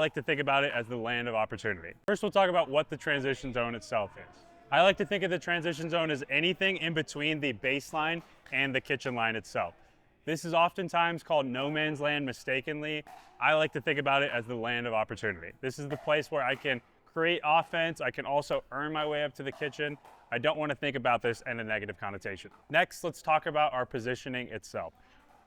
I like to think about it as the land of opportunity. First, we'll talk about what the transition zone itself is. I like to think of the transition zone as anything in between the baseline and the kitchen line itself. This is oftentimes called no man's land mistakenly. I like to think about it as the land of opportunity. This is the place where I can create offense. I can also earn my way up to the kitchen. I don't want to think about this in a negative connotation. Next, let's talk about our positioning itself.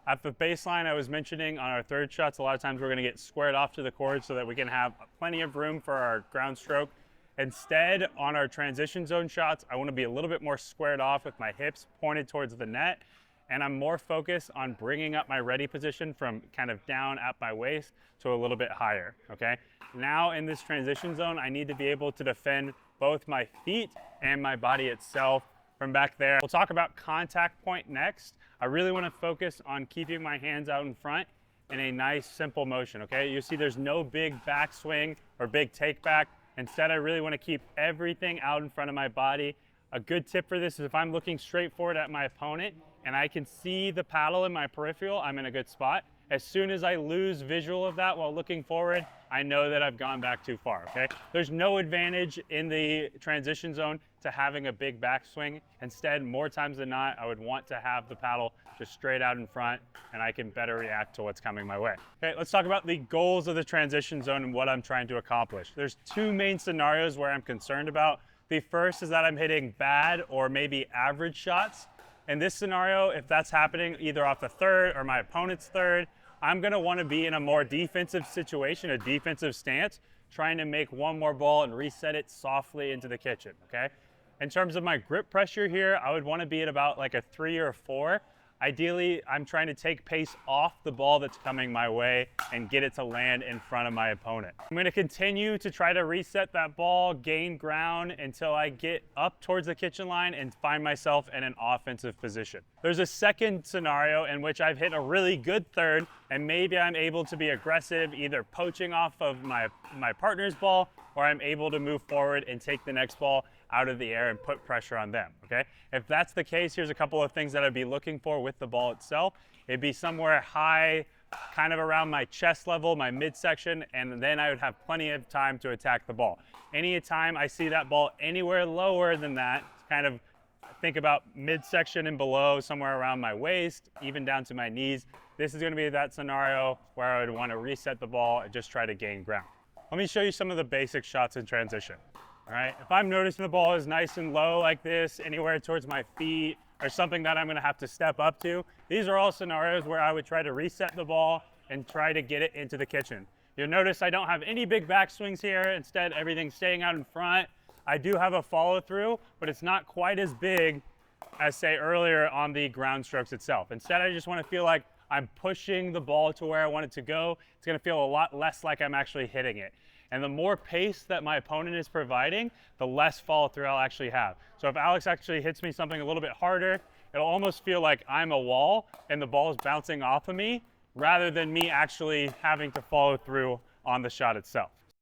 At the baseline, I was mentioning on our third shots, a lot of times we're going to get squared off to the court so that we can have plenty of room for our ground stroke. Instead, on our transition zone shots, I want to be a little bit more squared off with my hips pointed towards the net, and I'm more focused on bringing up my ready position from kind of down at my waist to a little bit higher, okay? Now in this transition zone, I need to be able to defend both my feet and my body itself from back there. We'll talk about contact point next. I really want to focus on keeping my hands out in front in a nice, simple motion, okay? You see there's no big backswing or big take back. Instead, I really want to keep everything out in front of my body. A good tip for this is if I'm looking straight forward at my opponent and I can see the paddle in my peripheral, I'm in a good spot. As soon as I lose visual of that while looking forward, I know that I've gone back too far, okay? There's no advantage in the transition zone to having a big backswing. Instead, more times than not, I would want to have the paddle just straight out in front and I can better react to what's coming my way. Okay, let's talk about the goals of the transition zone and what I'm trying to accomplish. There's two main scenarios where I'm concerned about. The first is that I'm hitting bad or maybe average shots. In this scenario, if that's happening either off the third or my opponent's third, I'm gonna wanna be in a more defensive situation, a defensive stance, trying to make one more ball and reset it softly into the kitchen, okay? In terms of my grip pressure here, I would wanna be at about like a 3 or a 4. Ideally, I'm trying to take pace off the ball that's coming my way and get it to land in front of my opponent. I'm gonna continue to try to reset that ball, gain ground until I get up towards the kitchen line and find myself in an offensive position. There's a second scenario in which I've hit a really good third and maybe I'm able to be aggressive, either poaching off of my partner's ball, or I'm able to move forward and take the next ball out of the air and put pressure on them, okay? If that's the case, here's a couple of things that I'd be looking for with the ball itself. It'd be somewhere high, kind of around my chest level, my midsection, and then I would have plenty of time to attack the ball. Anytime I see that ball anywhere lower than that, kind of think about midsection and below, somewhere around my waist, even down to my knees, this is gonna be that scenario where I would wanna reset the ball and just try to gain ground. Let me show you some of the basic shots in transition. All right, if I'm noticing the ball is nice and low like this, anywhere towards my feet, or something that I'm gonna have to step up to, these are all scenarios where I would try to reset the ball and try to get it into the kitchen. You'll notice I don't have any big backswings here. Instead, everything's staying out in front. I do have a follow through, but it's not quite as big as, say, earlier on the ground strokes itself. Instead, I just wanna feel like I'm pushing the ball to where I want it to go. It's gonna feel a lot less like I'm actually hitting it. And the more pace that my opponent is providing, the less follow through I'll actually have. So if Alex actually hits me something a little bit harder, it'll almost feel like I'm a wall and the ball is bouncing off of me rather than me actually having to follow through on the shot itself.